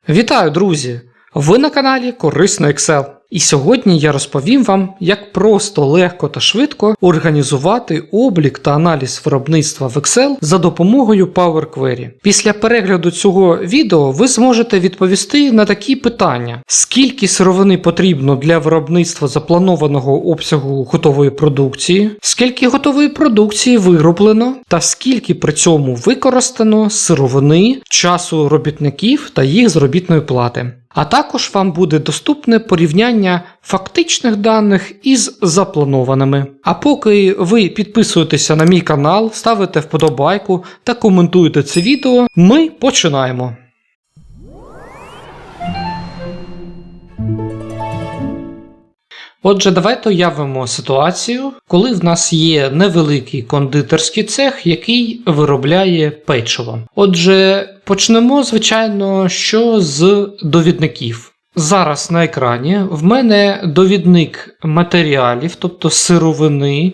Вітаю, друзі! Ви на каналі Корисний Excel. І сьогодні я розповім вам, як просто, легко та швидко організувати облік та аналіз виробництва в Excel за допомогою Power Query. Після перегляду цього відео ви зможете відповісти на такі питання: скільки сировини потрібно для виробництва запланованого обсягу готової продукції, скільки готової продукції вироблено, та скільки при цьому використано сировини, часу робітників та їх заробітної плати. А також вам буде доступне порівняння фактичних даних із запланованими. А поки ви підписуєтеся на мій канал, ставите вподобайку та коментуєте це відео, ми починаємо. Отже, давайте уявимо ситуацію, коли в нас є невеликий кондитерський цех, який виробляє печиво. Отже, почнемо, звичайно, з довідників. Зараз на екрані в мене довідник матеріалів, тобто сировини,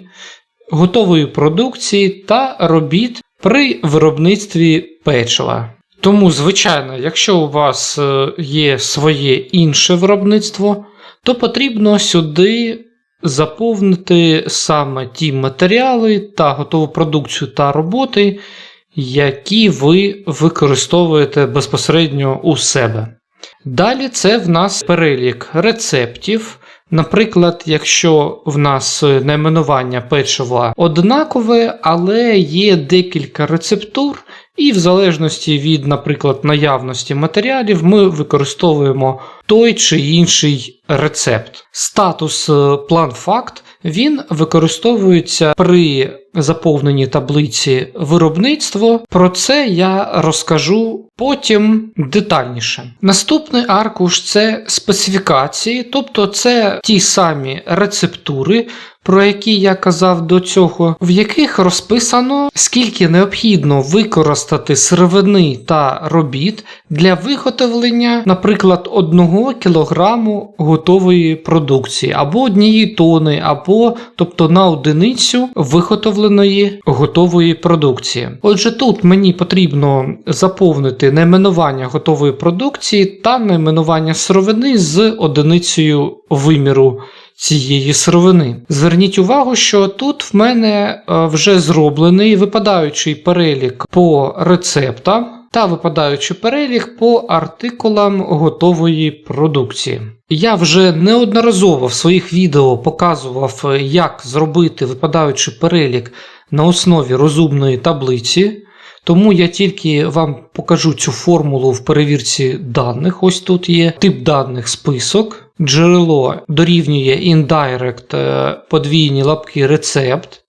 готової продукції та робіт при виробництві печива. Тому, звичайно, якщо у вас є своє інше виробництво, то потрібно сюди заповнити саме ті матеріали та готову продукцію та роботи, які ви використовуєте безпосередньо у себе. Далі це в нас перелік рецептів. Наприклад, якщо в нас найменування печива однакове, але є декілька рецептур, і в залежності від, наприклад, наявності матеріалів, ми використовуємо той чи інший рецепт. Статус план-факт, він використовується при заповненні таблиці виробництво. Про це я розкажу потім детальніше. Наступний аркуш – це специфікації, тобто це ті самі рецептури, про які я казав до цього, в яких розписано, скільки необхідно використати сировини та робіт для виготовлення, наприклад, 1 кілограму готової продукції, або 1 тони, або, тобто на одиницю виготовленої готової продукції. Отже, тут мені потрібно заповнити найменування готової продукції та найменування сировини з одиницею виміру цієї сировини. Зверніть увагу, що тут в мене вже зроблений випадаючий перелік по рецептам та випадаючий перелік по артикулам готової продукції. Я вже неодноразово в своїх відео показував, як зробити випадаючий перелік на основі розумної таблиці, тому я тільки вам покажу цю формулу в перевірці даних. Ось тут є тип даних список, джерело дорівнює indirect подвійні лапки рецепт,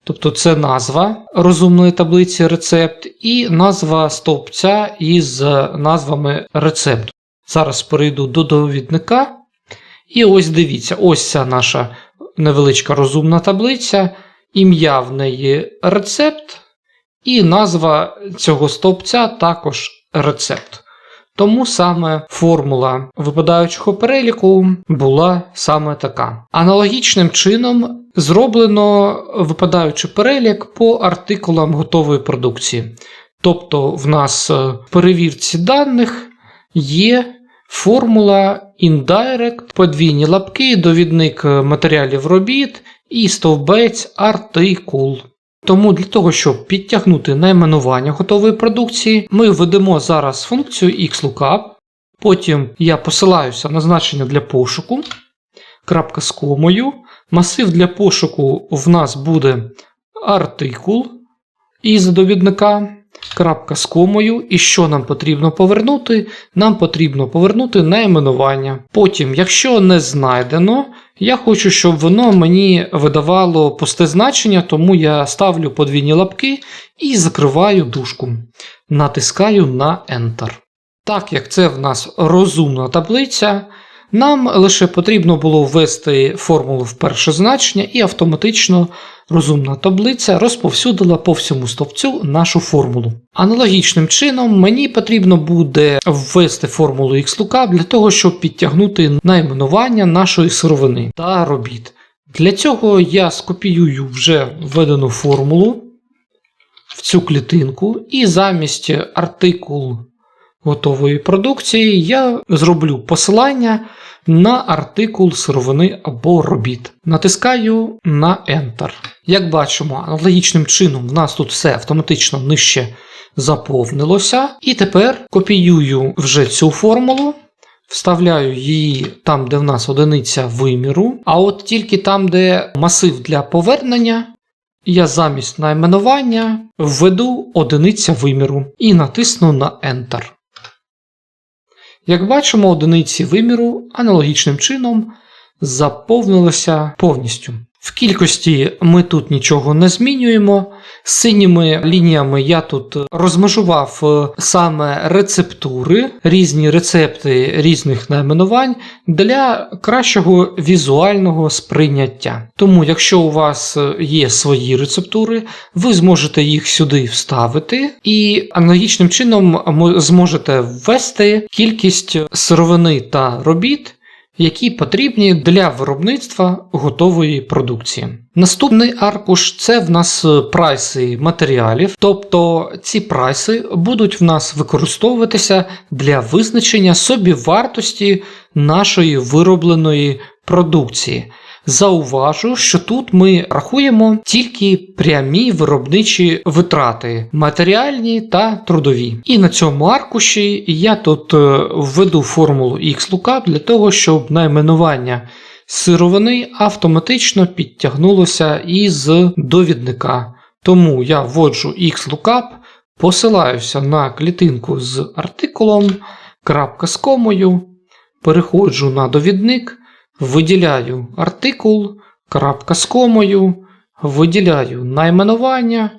тобто це назва розумної таблиці рецепт і назва стовпця із назвами рецепту. Зараз перейду до довідника і ось дивіться, ось ця наша невеличка розумна таблиця, ім'я в неї рецепт. І назва цього стовпця також рецепт. Тому саме формула випадаючого переліку була саме така. Аналогічним чином зроблено випадаючий перелік по артикулам готової продукції. Тобто в нас в перевірці даних є формула indirect, подвійні лапки, довідник матеріалів робіт і стовбець артикул. Тому для того, щоб підтягнути найменування готової продукції, ми введемо зараз функцію xlookup, потім я посилаюся на значення для пошуку, крапка з комою, масив для пошуку в нас буде артикул із довідника, крапка з комою, і що нам потрібно повернути? Нам потрібно повернути найменування. Потім, якщо не знайдено, я хочу, щоб воно мені видавало пусте значення, тому я ставлю подвійні лапки і закриваю дужку. Натискаю на Enter. Так як це в нас розумна таблиця, нам лише потрібно було ввести формулу в перше значення і автоматично розумна таблиця розповсюдила по всьому стовпцю нашу формулу. Аналогічним чином мені потрібно буде ввести формулу xlookup для того, щоб підтягнути найменування нашої сировини та робіт. Для цього я скопіюю вже введену формулу в цю клітинку і замість артикул готової продукції, я зроблю посилання на артикул сировини або робіт. Натискаю на Enter. Як бачимо, аналогічним чином в нас тут все автоматично нижче заповнилося. І тепер копіюю вже цю формулу, вставляю її там, де в нас одиниця виміру, а от тільки там, де масив для повернення, я замість найменування введу одиниця виміру і натисну на Enter. Як бачимо, одиниці виміру аналогічним чином заповнилися повністю. В кількості ми тут нічого не змінюємо. Синіми лініями я тут розмежував саме рецептури, різні рецепти різних найменувань для кращого візуального сприйняття. Тому, якщо у вас є свої рецептури, ви зможете їх сюди вставити і аналогічним чином зможете ввести кількість сировини та робіт, які потрібні для виробництва готової продукції. Наступний аркуш – це в нас прайси матеріалів, тобто ці прайси будуть в нас використовуватися для визначення собівартості нашої виробленої продукції. Зауважу, що тут ми рахуємо тільки прямі виробничі витрати, матеріальні та трудові. І на цьому аркуші я тут введу формулу XLOOKUP для того, щоб найменування сировини автоматично підтягнулося із довідника. Тому я вводжу XLOOKUP, посилаюся на клітинку з артикулом, крапка з комою, переходжу на довідник, виділяю артикул, крапка з комою, виділяю найменування,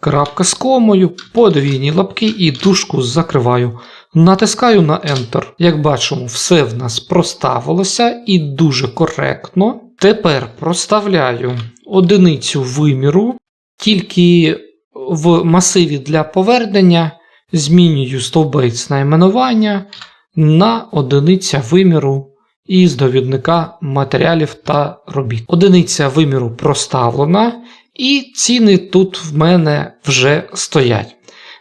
крапка з комою, подвійні лапки і дужку закриваю. Натискаю на Enter. Як бачимо, все в нас проставилося і дуже коректно. Тепер проставляю одиницю виміру, тільки в масиві для повернення змінюю стовбець найменування на одиниця виміру із довідника матеріалів та робіт. Одиниця виміру проставлена, і ціни тут в мене вже стоять.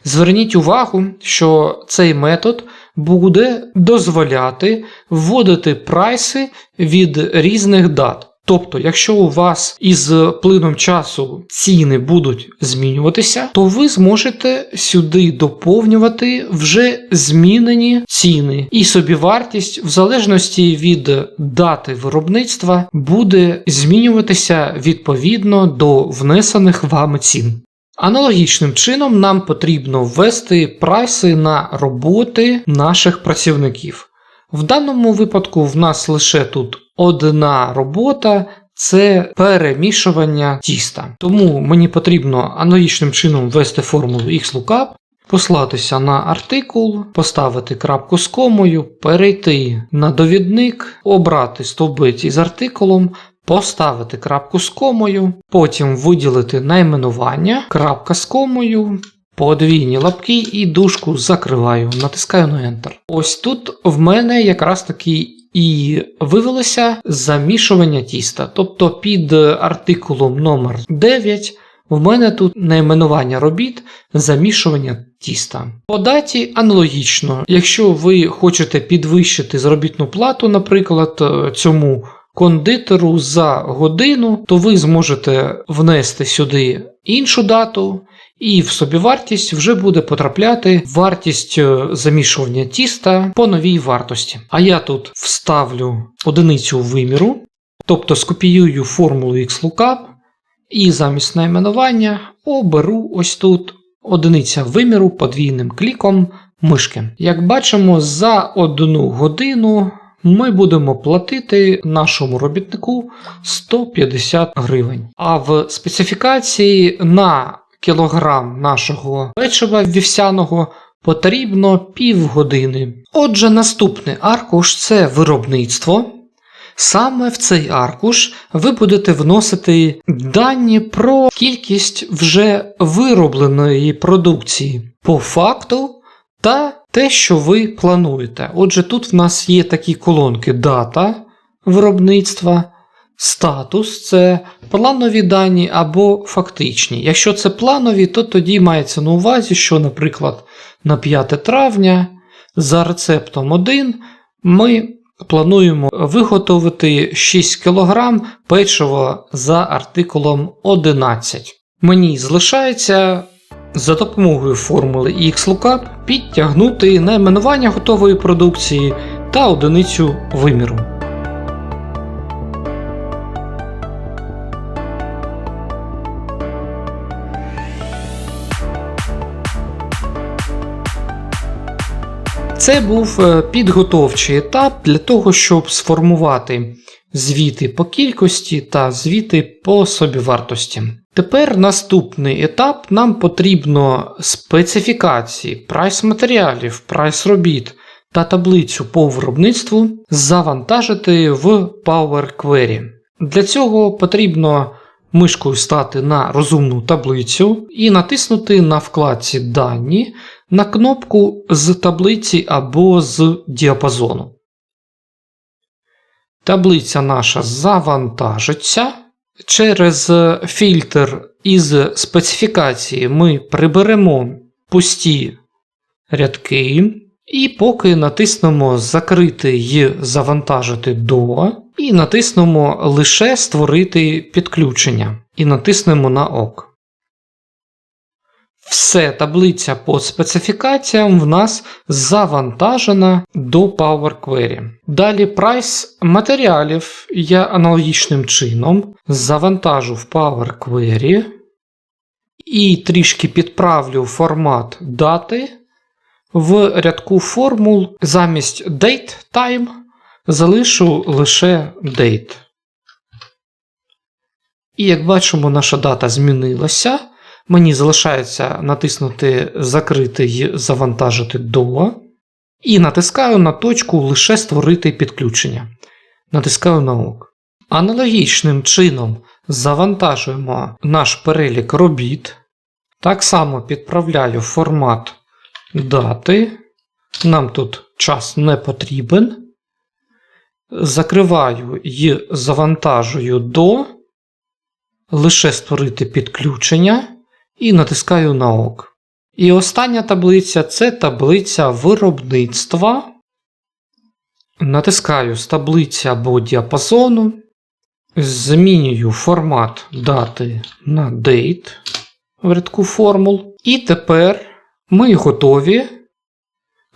Зверніть увагу, що цей метод буде дозволяти вводити прайси від різних дат. Тобто, якщо у вас із плином часу ціни будуть змінюватися, то ви зможете сюди доповнювати вже змінені ціни. І собівартість, в залежності від дати виробництва, буде змінюватися відповідно до внесених вами цін. Аналогічним чином нам потрібно ввести прайси на роботи наших працівників. В даному випадку в нас лише тут одна робота – це перемішування тіста. Тому мені потрібно аналогічним чином ввести формулу XLOOKUP, послатися на артикул, поставити крапку з комою, перейти на довідник, обрати стовбець із артикулом, поставити крапку з комою, потім виділити найменування, крапка з комою, подвійні лапки і дужку закриваю, натискаю на Enter. Ось тут в мене якраз таки і вивелося замішування тіста. Тобто під артикулом номер 9 в мене тут найменування робіт замішування тіста. По даті аналогічно. Якщо ви хочете підвищити заробітну плату, наприклад, цьому кондитеру за годину, то ви зможете внести сюди іншу дату, і в собівартість вже буде потрапляти вартість замішування тіста по новій вартості. А я тут вставлю одиницю виміру, тобто скопіюю формулу XLOOKUP і замість найменування оберу ось тут одиниця виміру подвійним кліком мишки. Як бачимо, за 1 годину ми будемо платити нашому робітнику 150 гривень. А в специфікації на кілограм нашого печива вівсяного потрібно півгодини. Отже, наступний аркуш – це виробництво. Саме в цей аркуш ви будете вносити дані про кількість вже виробленої продукції по факту та те, що ви плануєте. Отже, тут в нас є такі колонки: дата виробництва, статус – це планові дані або фактичні. Якщо це планові, то тоді мається на увазі, що, наприклад, на 5 травня за рецептом 1 ми плануємо виготовити 6 кг печива за артикулом 11. Мені залишається за допомогою формули XLOOKUP підтягнути найменування готової продукції та одиницю виміру. Це був підготовчий етап для того, щоб сформувати звіти по кількості та звіти по собівартості. Тепер наступний етап. Нам потрібно специфікації, прайс матеріалів, прайс робіт та таблицю по виробництву завантажити в Power Query. Для цього потрібно мишкою стати на розумну таблицю і натиснути на вкладці «Дані» на кнопку з таблиці або з діапазону. Таблиця наша завантажиться. Через фільтр із специфікації ми приберемо пусті рядки і поки натиснемо «Закрити і завантажити до» і натиснемо лише «Створити підключення» і натиснемо на ОК. Все, таблиця по специфікаціям в нас завантажена до Power Query. Далі прайс матеріалів я аналогічним чином завантажу в Power Query і трішки підправлю формат дати. В рядку формул замість date time залишу лише date. І як бачимо, наша дата змінилася. Мені залишається натиснути «Закрити і завантажити до» і натискаю на точку «Лише створити підключення». Натискаю на ОК. Аналогічним чином завантажуємо наш перелік робіт. Так само підправляю формат дати. Нам тут час не потрібен. Закриваю і завантажую до «Лише створити підключення». І натискаю на ОК. І остання таблиця – це таблиця виробництва. Натискаю з таблиці або діапазону. Змінюю формат дати на date в рядку формул. І тепер ми готові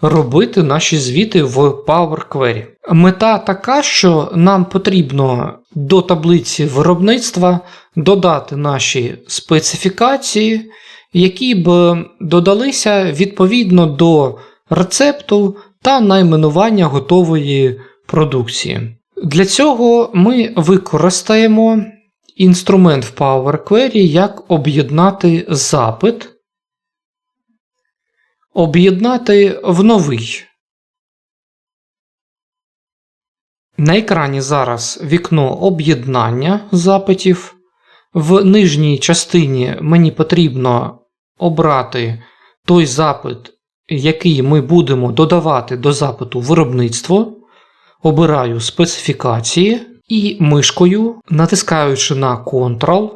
робити наші звіти в Power Query. Мета така, що нам потрібно до таблиці виробництва додати наші специфікації, які б додалися відповідно до рецепту та найменування готової продукції. Для цього ми використаємо інструмент в Power Query як об'єднати запит, об'єднати в новий. На екрані зараз вікно об'єднання запитів. В нижній частині мені потрібно обрати той запит, який ми будемо додавати до запиту виробництво. Обираю специфікації і мишкою, натискаючи на Ctrl,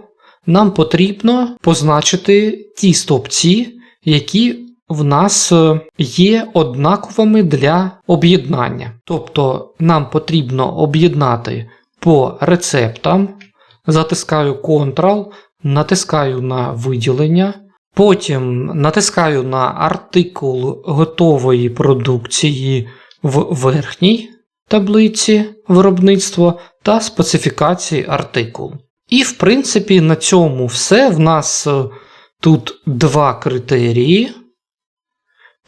нам потрібно позначити ті стовпці, які в нас є однаковими для об'єднання. Тобто нам потрібно об'єднати по рецептам, затискаю Ctrl, натискаю на виділення, потім натискаю на артикул готової продукції в верхній таблиці виробництво та специфікації артикул. І в принципі на цьому все. В нас тут два критерії,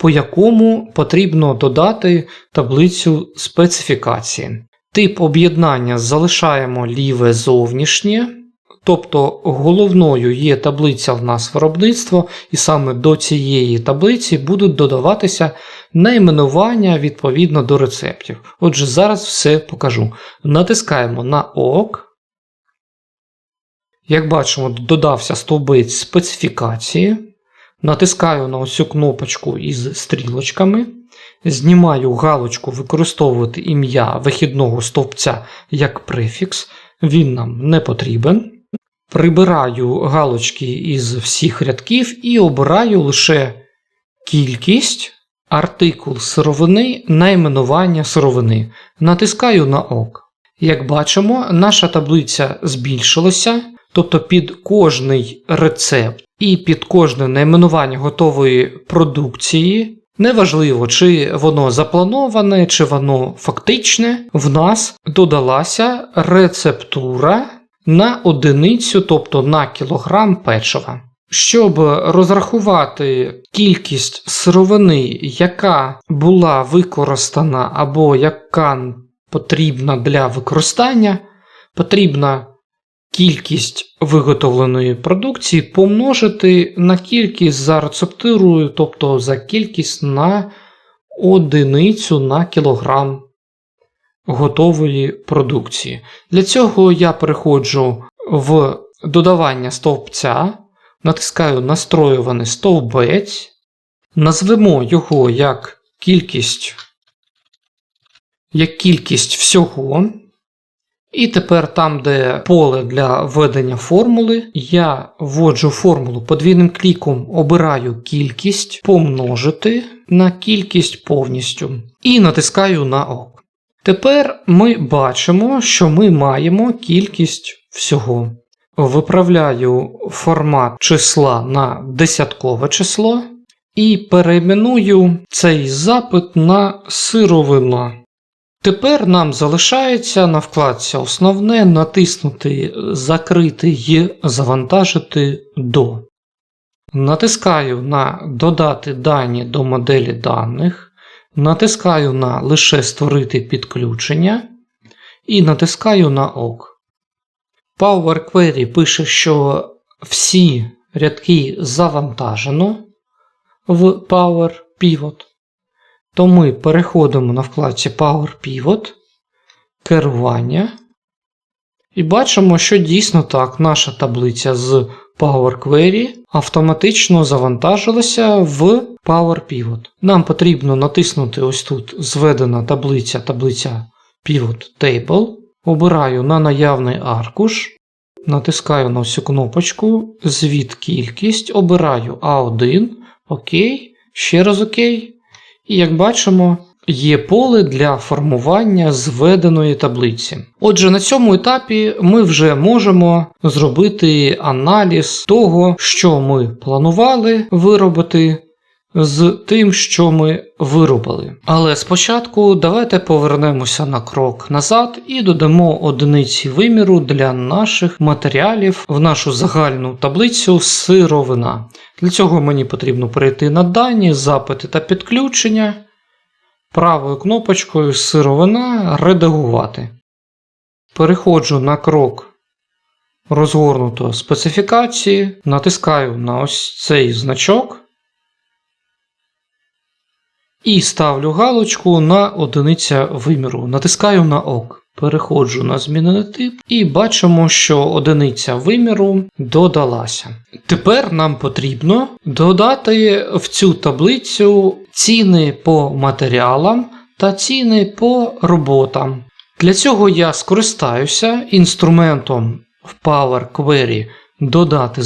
по якому потрібно додати таблицю специфікації. Тип об'єднання залишаємо ліве зовнішнє, тобто головною є таблиця в нас виробництво, і саме до цієї таблиці будуть додаватися найменування відповідно до рецептів. Отже, зараз все покажу. Натискаємо на ОК. Як бачимо, додався стовбець специфікації. Натискаю на ось цю кнопочку із стрілочками. Знімаю галочку «Використовувати ім'я вихідного стовпця як префікс». Він нам не потрібен. Прибираю галочки із всіх рядків і обираю лише кількість, артикул сировини, найменування сировини. Натискаю на ок. Як бачимо, наша таблиця збільшилася, тобто під кожний рецепт і під кожне найменування готової продукції, неважливо, чи воно заплановане, чи воно фактичне, в нас додалася рецептура на одиницю, тобто на кілограм печива. Щоб розрахувати кількість сировини, яка була використана або яка потрібна для використання, потрібна кількість виготовленої продукції помножити на кількість за рецептурою, тобто за кількість на одиницю на кілограм готової продукції. Для цього я переходжу в додавання стовпця, натискаю настроюваний стовбець, назвемо його як кількість всього. І тепер там, де поле для введення формули, я вводжу формулу подвійним кліком, обираю кількість, помножити на кількість повністю і натискаю на ок. Тепер ми бачимо, що ми маємо кількість всього. Виправляю формат числа на десяткове число і перейменую цей запит на сировина. Тепер нам залишається на вкладці «Основне» натиснути «Закрити і завантажити до». Натискаю на «Додати дані до моделі даних», натискаю на «Лише створити підключення» і натискаю на ОК. Power Query пише, що всі рядки завантажено в Power Pivot. То ми переходимо на вкладці Power Pivot, керування, і бачимо, що дійсно так, наша таблиця з Power Query автоматично завантажилася в Power Pivot. Нам потрібно натиснути ось тут зведена таблиця Pivot Table, обираю на наявний аркуш, натискаю на цю кнопочку, звід кількість, обираю A1, ОК, ще раз ОК. І, як бачимо, є поле для формування зведеної таблиці. Отже, на цьому етапі ми вже можемо зробити аналіз того, що ми планували виробити, з тим, що ми виробили. Але спочатку давайте повернемося на крок назад і додамо одиниці виміру для наших матеріалів в нашу загальну таблицю сировина. Для цього мені потрібно перейти на дані, запити та підключення, правою кнопочкою сировина редагувати. Переходжу на крок розгорнутої специфікації, натискаю на ось цей значок і ставлю галочку на одиниця виміру. Натискаю на ОК. Переходжу на змінений тип і бачимо, що одиниця виміру додалася. Тепер нам потрібно додати в цю таблицю ціни по матеріалам та ціни по роботам. Для цього я скористаюся інструментом в Power Query додати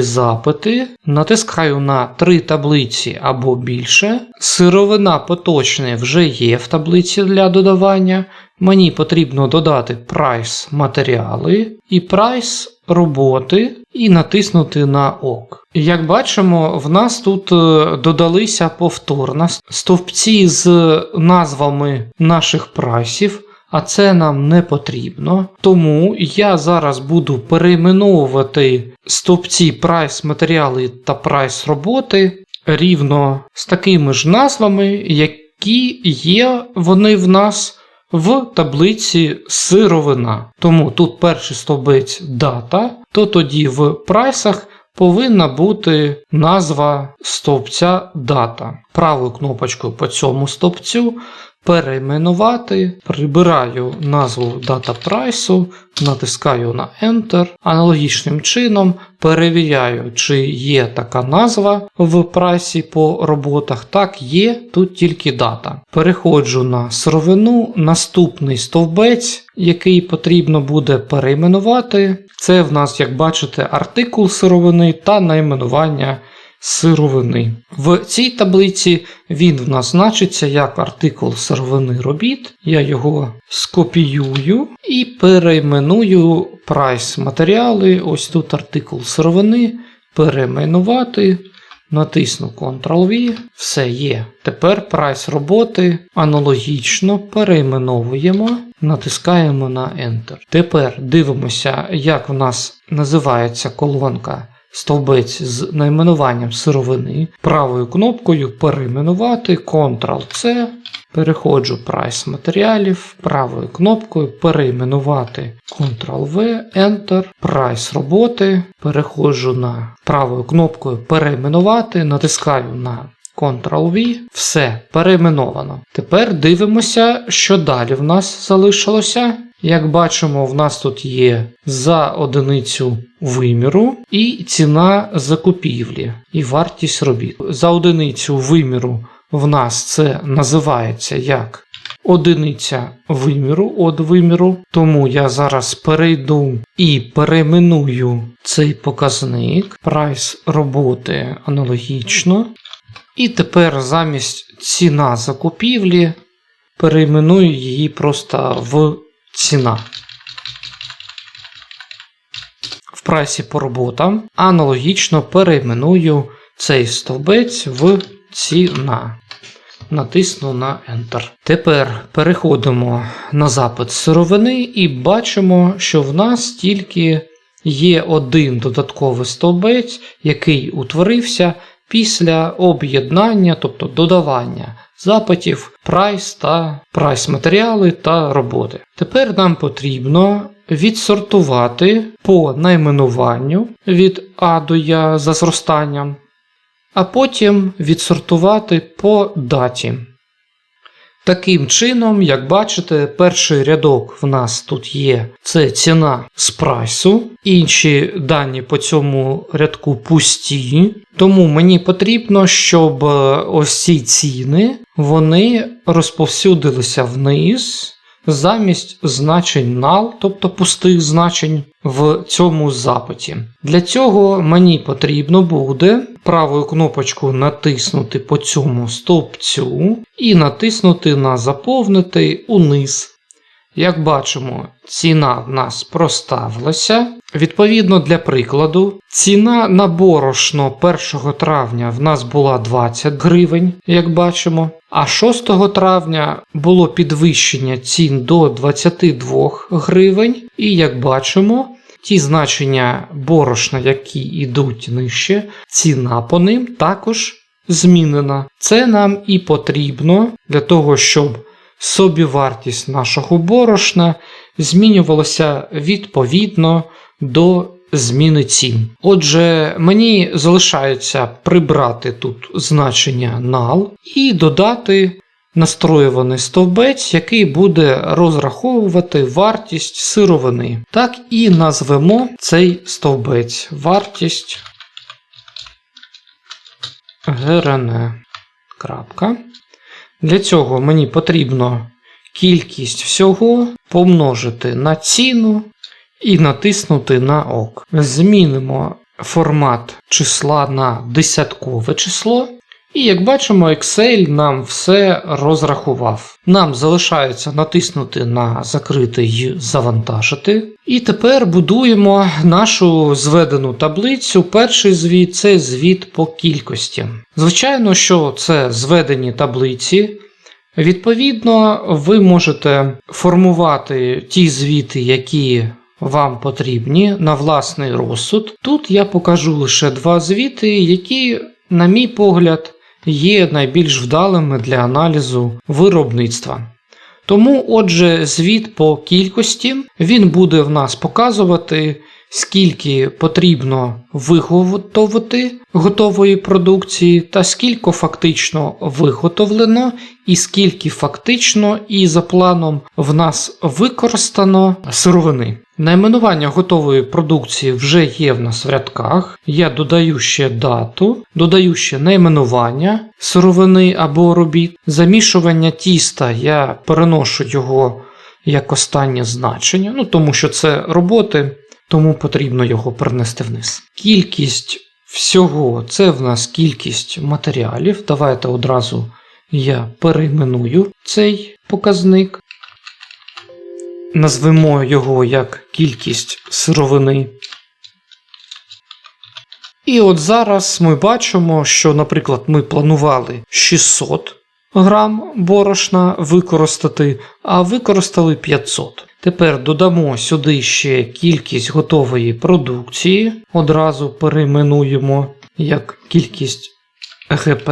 запити, натискаю на 3 таблиці або більше. Сировина поточна вже є в таблиці для додавання. Мені потрібно додати прайс матеріали і прайс роботи і натиснути на ОК. Як бачимо, в нас тут додалися повторно стовпці з назвами наших прайсів, а це нам не потрібно. Тому я зараз буду перейменовувати стовпці прайс матеріали та прайс роботи рівно з такими ж назвами, які є вони в нас в таблиці сировина. Тому тут перший стовбець дата, то тоді в прайсах повинна бути назва стовпця дата. Правою кнопочкою по цьому стовпцю перейменувати, прибираю назву дата прайсу, натискаю на Enter. Аналогічним чином перевіряю, чи є така назва в прайсі по роботах. Так, є, тут тільки дата. Переходжу на сировину, наступний стовбець, який потрібно буде перейменувати. Це в нас, як бачите, артикул сировини та найменування сировини. В цій таблиці він в нас значиться як артикул сировини робіт. Я його скопіюю і перейменую прайс матеріали. Ось тут артикул сировини. Перейменувати. Натисну Ctrl-V. Все є. Тепер прайс роботи аналогічно перейменовуємо. Натискаємо на Enter. Тепер дивимося, як в нас називається колонка стовбець з найменуванням сировини. Правою кнопкою перейменувати, Ctrl-C, переходжу прайс матеріалів, правою кнопкою перейменувати, Ctrl-V, Enter, прайс роботи, переходжу на правою кнопкою перейменувати, натискаю на Ctrl-V, все, перейменовано. Тепер дивимося, що далі в нас залишилося. Як бачимо, в нас тут є за одиницю виміру і ціна закупівлі, і вартість робіт. За одиницю виміру в нас це називається як одиниця виміру, од виміру. Тому я зараз перейду і перейменую цей показник. Прайс роботи аналогічно. І тепер замість ціна закупівлі перейменую її просто в ціна. В прайсі по роботам аналогічно перейменую цей стовбець в ціна. Натисну на Enter. Тепер переходимо на запит сировини і бачимо, що в нас тільки є один додатковий стовбець, який утворився після об'єднання, тобто додавання запитів прайс матеріали та роботи. Тепер нам потрібно відсортувати по найменуванню від А до Я за зростанням, а потім відсортувати по даті. Таким чином, як бачите, перший рядок в нас тут є, це ціна з прайсу, інші дані по цьому рядку пусті, тому мені потрібно, щоб ось ці ціни, вони розповсюдилися вниз, замість значень null, тобто пустих значень, в цьому запиті. Для цього мені потрібно буде правою кнопочкою натиснути по цьому стовпцю і натиснути на «Заповнити» униз. Як бачимо, ціна в нас проставилася. Відповідно, для прикладу, ціна на борошно 1 травня в нас була 20 гривень, як бачимо. А 6 травня було підвищення цін до 22 гривень. І, як бачимо, ті значення борошна, які йдуть нижче, ціна по ним також змінена. Це нам і потрібно для того, щоб собівартість нашого борошна змінювалася відповідно до зміни цін. Отже, мені залишається прибрати тут значення null і додати настроюваний стовбець, який буде розраховувати вартість сировини. Так і назвемо цей стовбець вартість ГРН. Для цього мені потрібно кількість всього помножити на ціну і натиснути на ОК. Змінимо формат числа на десяткове число. І, як бачимо, Excel нам все розрахував. Нам залишається натиснути на «Закрити» і «Завантажити». І тепер будуємо нашу зведену таблицю. Перший звіт – це звіт по кількості. Звичайно, що це зведені таблиці. Відповідно, ви можете формувати ті звіти, які вам потрібні, на власний розсуд. Тут я покажу лише два звіти, які, на мій погляд, є найбільш вдалими для аналізу виробництва. Тому, отже, звіт по кількості, він буде в нас показувати, скільки потрібно виготовити готової продукції та скільки фактично виготовлено і скільки фактично і за планом в нас використано сировини. Найменування готової продукції вже є в нас в рядках. Я додаю ще дату, додаю ще найменування сировини або робіт. Замішування тіста я переношу його як останнє значення, тому що це роботи, тому потрібно його перенести вниз. Кількість всього це в нас кількість матеріалів. Давайте одразу я перейменую цей показник. Назвемо його як кількість сировини. І от зараз ми бачимо, що, наприклад, ми планували 600 грам борошна використати, а використали 500. Тепер додамо сюди ще кількість готової продукції. Одразу перейменуємо як кількість ГП.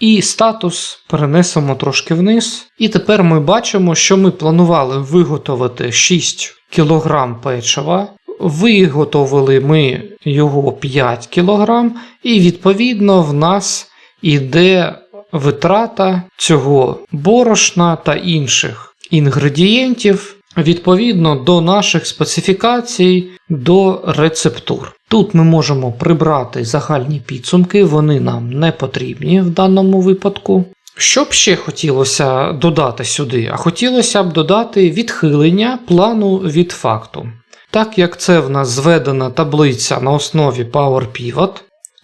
І статус перенесемо трошки вниз. І тепер ми бачимо, що ми планували виготовити 6 кг печива. Виготовили ми його 5 кг, і відповідно в нас іде витрата цього борошна та інших інгредієнтів відповідно до наших специфікацій, до рецептур. Тут ми можемо прибрати загальні підсумки, вони нам не потрібні в даному випадку. Що б ще хотілося додати сюди? А хотілося б додати відхилення плану від факту. Так як це в нас зведена таблиця на основі Power Pivot,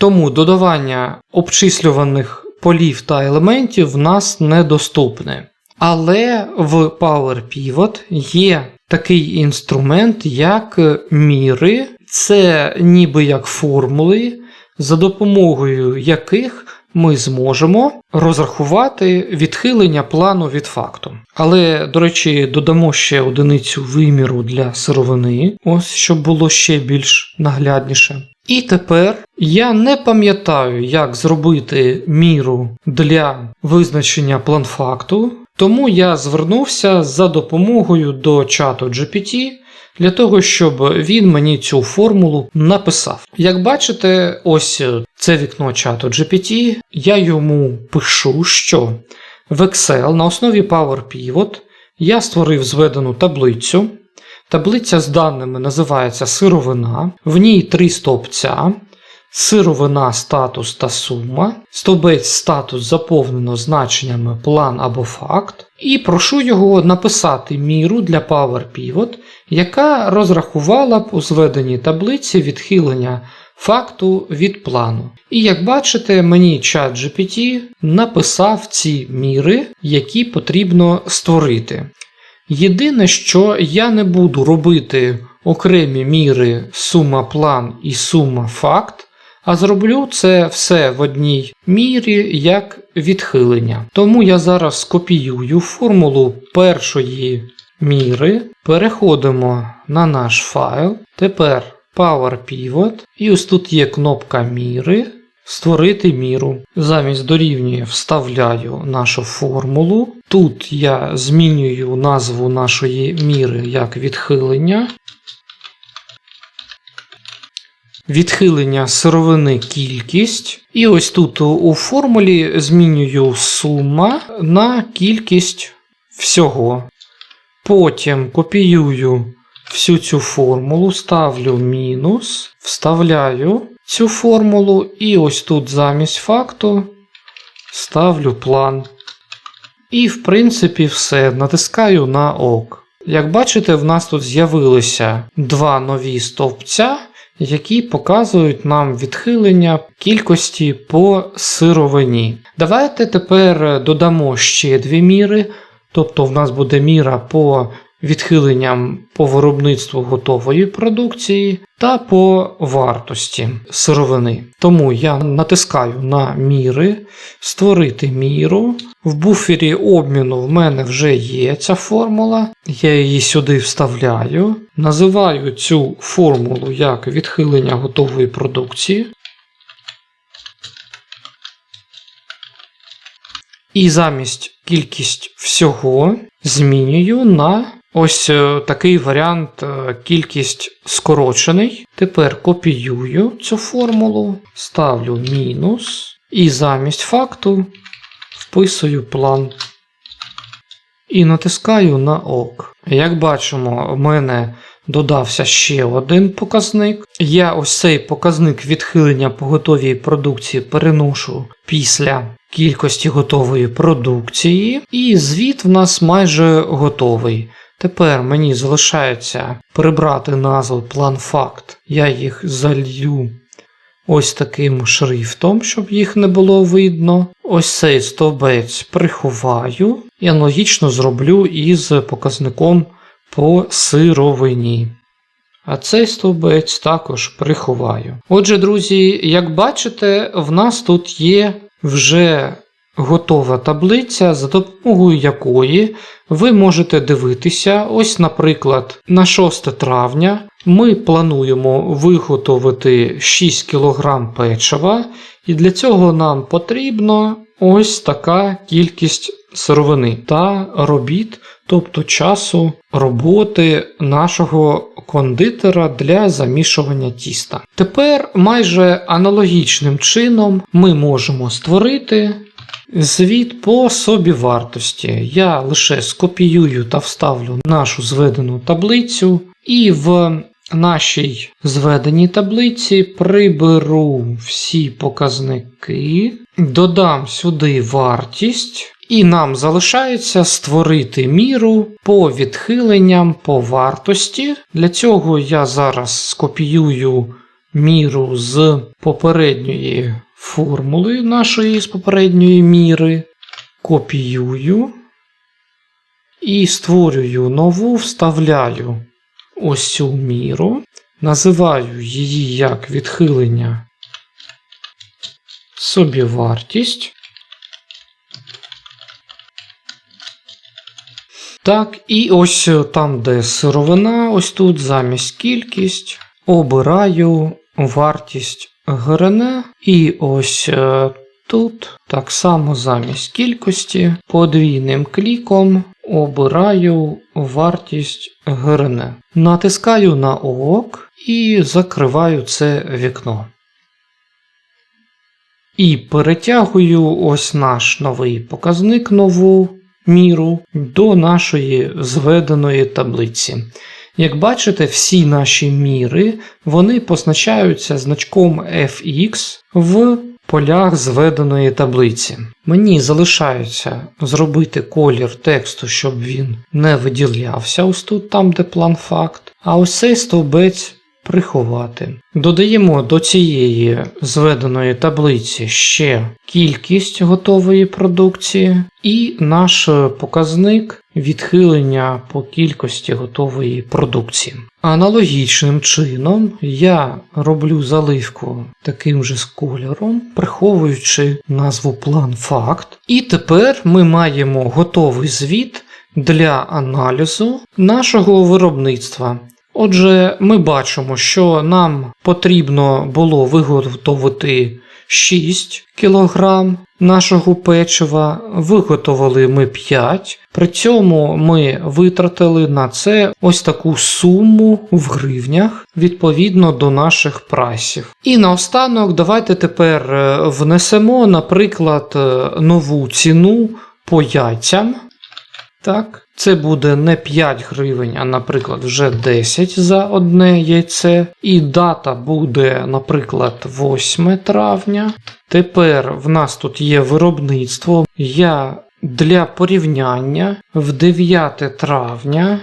тому додавання обчислюваних полів та елементів в нас недоступне. Але в Power Pivot є такий інструмент, як міри. Це ніби як формули, за допомогою яких ми зможемо розрахувати відхилення плану від факту. Але, до речі, додамо ще одиницю виміру для сировини, ось, щоб було ще більш наглядніше. І тепер я не пам'ятаю, як зробити міру для визначення план-факту, тому я звернувся за допомогою до чату GPT, для того, щоб він мені цю формулу написав. Як бачите, ось це вікно чату GPT, я йому пишу, що в Excel на основі Power Pivot я створив зведену таблицю. Таблиця з даними називається сировина, в ній 3 стовпця. Сировина, статус та сума. Стовбець статус заповнено значеннями план або факт. І прошу його написати міру для Power Pivot, яка розрахувала б у зведеній таблиці відхилення факту від плану. І як бачите, мені чат GPT написав ці міри, які потрібно створити. Єдине, що я не буду робити окремі міри сума план і сума факт, а зроблю це все в одній мірі як відхилення. Тому я зараз скопіюю формулу першої міри, переходимо на наш файл, тепер Power Pivot, і ось тут є кнопка міри, створити міру. Замість дорівнює вставляю нашу формулу, тут я змінюю назву нашої міри як відхилення. Відхилення сировини кількість. І ось тут у формулі змінюю сума на кількість всього. Потім копіюю всю цю формулу, ставлю мінус, вставляю цю формулу і ось тут замість факту ставлю план. І в принципі все, натискаю на ок. Як бачите, в нас тут з'явилися 2 нові стовпця, які показують нам відхилення кількості по сировині. Давайте тепер додамо ще 2 міри, тобто в нас буде міра по відхиленням по виробництву готової продукції та по вартості сировини. Тому я натискаю на міри, створити міру. В буфері обміну в мене вже є ця формула, я її сюди вставляю, називаю цю формулу як відхилення готової продукції. І замість кількість всього змінюю на ось такий варіант кількість скорочений. Тепер копіюю цю формулу, ставлю мінус і замість факту вписую план. І натискаю на ок. Як бачимо, в мене додався ще один показник. Я ось цей показник відхилення по готовій продукції переношу після кількості готової продукції. І звіт в нас майже готовий. Тепер мені залишається прибрати назву PlanFact. Я їх залью ось таким шрифтом, щоб їх не було видно. Ось цей стовбець приховаю і аналогічно зроблю із показником по сировині. А цей стовбець також приховаю. Отже, друзі, як бачите, в нас тут є вже готова таблиця, за допомогою якої ви можете дивитися. Ось, наприклад, на 6 травня ми плануємо виготовити 6 кг печива, і для цього нам потрібно ось така кількість сировини та робіт, тобто часу роботи нашого кондитера для замішування тіста. Тепер майже аналогічним чином ми можемо створити звіт по собівартості. Я лише скопіюю та вставлю нашу зведену таблицю і в нашій зведеній таблиці приберу всі показники, додам сюди вартість і нам залишається створити міру по відхиленням по вартості. Для цього я зараз скопіюю міру з попередньої формули нашої з попередньої міри, копіюю і створюю нову, вставляю ось цю міру, називаю її як відхилення собівартість. Так, і ось там, де сировина, ось тут замість кількість, обираю вартість ГРН, і ось тут так само замість кількості подвійним кліком обираю вартість ГРН. Натискаю на ОК і закриваю це вікно. І перетягую ось наш новий показник, нову міру до нашої зведеної таблиці. Як бачите, всі наші міри, вони позначаються значком FX в полях зведеної таблиці. Мені залишається зробити колір тексту, щоб він не виділявся ось тут, там де PlanFact, а ось цей стовбець приховати. Додаємо до цієї зведеної таблиці ще кількість готової продукції і наш показник відхилення по кількості готової продукції. Аналогічним чином я роблю заливку таким же кольором, приховуючи назву PlanFact. І тепер ми маємо готовий звіт для аналізу нашого виробництва. Отже, ми бачимо, що нам потрібно було виготовити 6 кг нашого печива, виготовили ми 5, при цьому ми витратили на це ось таку суму в гривнях відповідно до наших прайсів. І наостанок давайте тепер внесемо, наприклад, нову ціну по яйцям. Так, це буде не 5 гривень, а, наприклад, вже 10 за одне яйце. І дата буде, наприклад, 8 травня. Тепер в нас тут є виробництво. Я для порівняння в 9 травня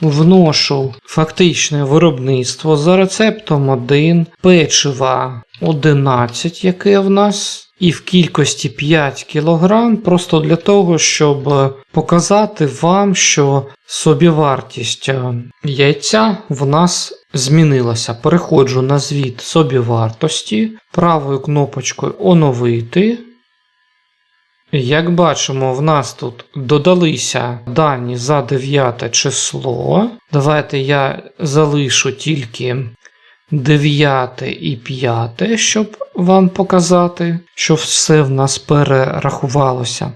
вношу фактичне виробництво за рецептом 1, печива 11, яке в нас, і в кількості 5 кг, просто для того, щоб показати вам, що собівартість яйця в нас змінилася. Переходжу на звіт собівартості, правою кнопочкою «Оновити». Як бачимо, в нас тут додалися дані за 9 число. Давайте я залишу тільки 9 і 5, щоб вам показати, що все в нас перерахувалося.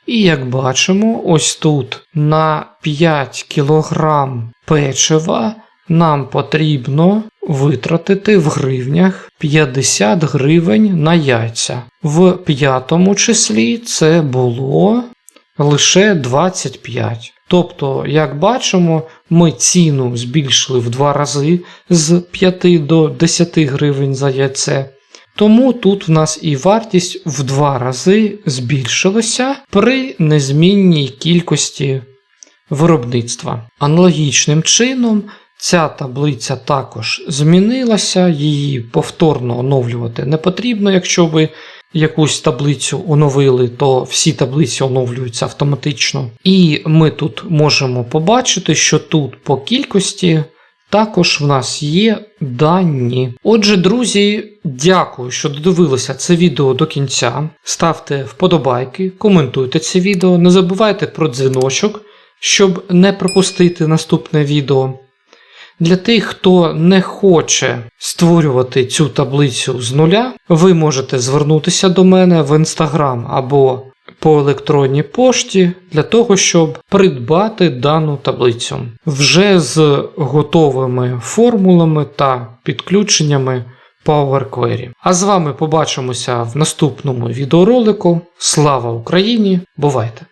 І як бачимо, ось тут на 5 кг печива нам потрібно витратити в гривнях 50 гривень на яйця. В 5 числі це було лише 25. Тобто, як бачимо, ми ціну збільшили в 2 рази з 5 до 10 гривень за яйце. Тому тут в нас і вартість в 2 рази збільшилася при незмінній кількості виробництва. Аналогічним чином ця таблиця також змінилася, її повторно оновлювати не потрібно. Якщо ви якусь таблицю оновили, то всі таблиці оновлюються автоматично. І ми тут можемо побачити, що тут по кількості також в нас є дані. Отже, друзі, дякую, що додивилися це відео до кінця. Ставте вподобайки, коментуйте це відео, не забувайте про дзвіночок, щоб не пропустити наступне відео. Для тих, хто не хоче створювати цю таблицю з нуля, ви можете звернутися до мене в Instagram або по електронній пошті для того, щоб придбати дану таблицю вже з готовими формулами та підключеннями Power Query. А з вами побачимося в наступному відеоролику. Слава Україні! Бувайте!